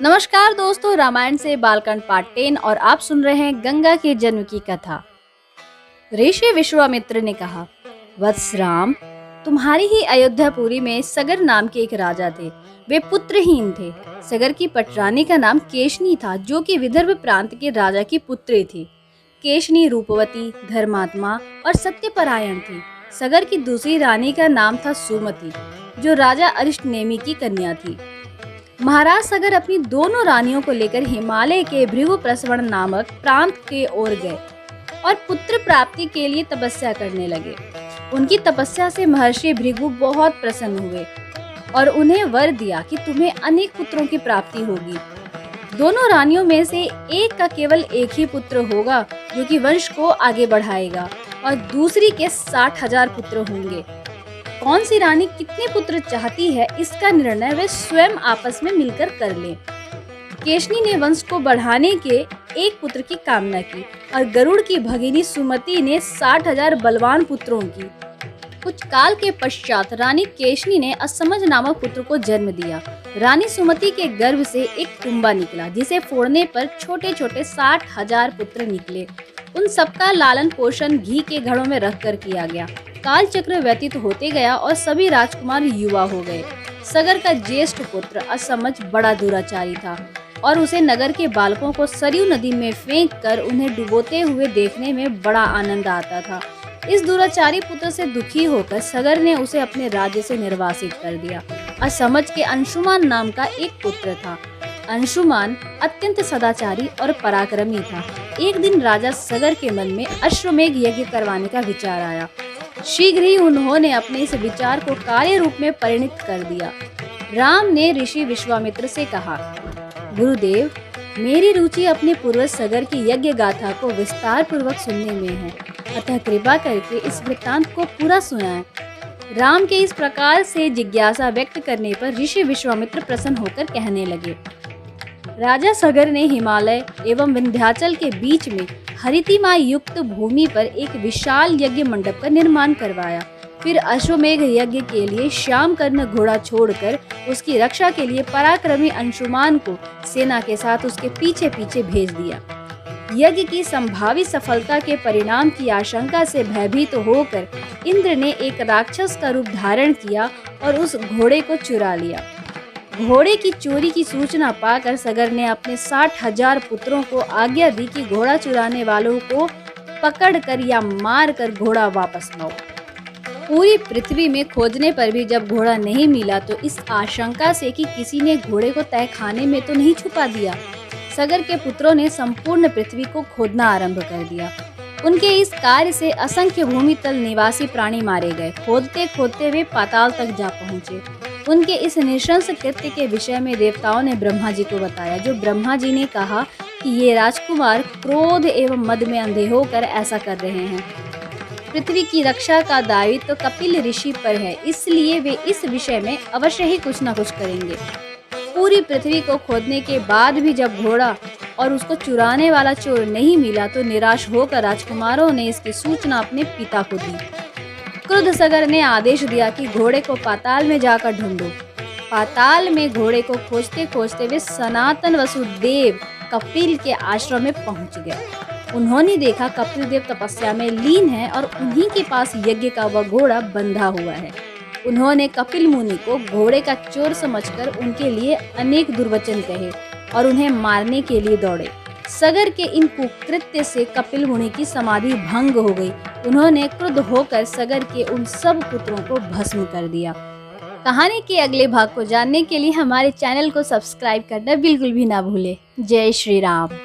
नमस्कार दोस्तों, रामायण से बालकांड पार्ट 10 और आप सुन रहे हैं गंगा के जन्म की कथा। ऋषि विश्वामित्र ने कहा, वत्स राम, तुम्हारी ही अयोध्यापुरी में सगर नाम के एक राजा थे। वे पुत्रहीन थे। सगर की पटरानी का नाम केशनी था, जो कि विदर्भ प्रांत के राजा की पुत्री थी। केशनी रूपवती, धर्मात्मा और सत्यपरायण थी। सगर की दूसरी रानी का नाम था सुमति, जो राजा अरिष्टनेमि की कन्या थी। महाराज सगर अपनी दोनों रानियों को लेकर हिमालय के भृगु प्रसवण नामक प्रांत के ओर गए और पुत्र प्राप्ति के लिए तपस्या करने लगे। उनकी तपस्या से महर्षि भृगु बहुत प्रसन्न हुए और उन्हें वर दिया कि तुम्हें अनेक पुत्रों की प्राप्ति होगी। दोनों रानियों में से एक का केवल एक ही पुत्र होगा, जो कि वंश को आगे बढ़ाएगा, और दूसरी के 60,000 पुत्र होंगे। कौन सी रानी कितने पुत्र चाहती है, इसका निर्णय वे स्वयं आपस में मिलकर कर लें। केशनी ने वंश को बढ़ाने के एक पुत्र की कामना की और गरुड़ की भगिनी सुमति ने 60,000 बलवान पुत्रों की। कुछ काल के पश्चात रानी केशनी ने असमझ नामक पुत्र को जन्म दिया। रानी सुमति के गर्भ से एक कुंभा निकला, जिसे फोड़ने पर छोटे छोटे 60,000 पुत्र निकले। उन सबका लालन पोषण घी के घड़ों में रखकर किया गया। काल चक्र व्यतीत होते गया और सभी राजकुमार युवा हो गए। सगर का ज्येष्ठ पुत्र असमझ बड़ा दुराचारी था और उसे नगर के बालकों को सरयू नदी में फेंक कर उन्हें डुबोते हुए देखने में बड़ा आनंद आता था। इस दुराचारी पुत्र से दुखी होकर सगर ने उसे अपने राज्य से निर्वासित कर दिया। असमझ के अंशुमान नाम का एक पुत्र था। अंशुमान अत्यंत सदाचारी और पराक्रमी था। एक दिन राजा सगर के मन में अश्वमेघ यज्ञ करवाने का विचार आया। शीघ्र ही उन्होंने अपने इस विचार को कार्य रूप में परिणत कर दिया। राम ने ऋषि विश्वामित्र से कहा, गुरुदेव, मेरी रुचि अपने पूर्वज सगर की यज्ञ गाथा को विस्तार पूर्वक सुनने में है, अतः कृपा करके इस वृत्तांत को पूरा सुनाएं। राम के इस प्रकार से जिज्ञासा व्यक्त करने पर ऋषि विश्वामित्र प्रसन्न होकर कहने लगे, राजा सगर ने हिमालय एवं विंध्याचल के बीच में हरितिमा युक्त भूमि पर एक विशाल यज्ञ मंडप का निर्माण करवाया। फिर अश्वमेघ यज्ञ के लिए श्याम कर्ण घोड़ा छोड़कर उसकी रक्षा के लिए पराक्रमी अंशुमान को सेना के साथ उसके पीछे पीछे भेज दिया। यज्ञ की संभावित सफलता के परिणाम की आशंका से भयभीत होकर इंद्र ने एक राक्षस का रूप धारण किया और उस घोड़े को चुरा लिया। घोड़े की चोरी की सूचना पाकर सगर ने अपने 60,000 पुत्रों को आज्ञा दी कि घोड़ा चुराने वालों को पकड़कर या मारकर घोड़ा वापस लाओ। पूरी पृथ्वी में खोजने पर भी जब घोड़ा नहीं मिला तो इस आशंका से कि किसी ने घोड़े को तहखाने में तो नहीं छुपा दिया, सगर के पुत्रों ने संपूर्ण पृथ्वी को खोदना आरंभ कर दिया। उनके इस कार्य से असंख्य भूमि तल निवासी प्राणी मारे गए। खोदते खोदते वे पाताल तक जा पहुँचे। उनके इस नृशंस कृत्य के विषय में देवताओं ने ब्रह्मा जी को बताया, जो ब्रह्मा जी ने कहा कि ये राजकुमार क्रोध एवं मद में अंधे होकर ऐसा कर रहे हैं। पृथ्वी की रक्षा का दायित्व तो कपिल ऋषि पर है, इसलिए वे इस विषय में अवश्य ही कुछ न कुछ करेंगे। पूरी पृथ्वी को खोदने के बाद भी जब घोड़ा और उसको चुराने वाला चोर नहीं मिला तो निराश होकर राजकुमारों ने इसकी सूचना अपने पिता को दी। क्रुद्ध सगर ने आदेश दिया कि घोड़े को पाताल में जाकर ढूंढो। पाताल में घोड़े को खोजते खोजते वे सनातन वसुदेव कपिल के आश्रम में पहुंच गए। उन्होंने देखा कपिल देव तपस्या में लीन है और उन्हीं के पास यज्ञ का वह घोड़ा बंधा हुआ है। उन्होंने कपिल मुनि को घोड़े का चोर समझकर उनके लिए अनेक दुर्वचन कहे और उन्हें मारने के लिए दौड़े। सगर के इन कुकृत्य से कपिल मुनि की समाधि भंग हो गई। उन्होंने क्रुद्ध होकर सगर के उन सब पुत्रों को भस्म कर दिया। कहानी के अगले भाग को जानने के लिए हमारे चैनल को सब्सक्राइब करना बिल्कुल भी ना भूले। जय श्री राम।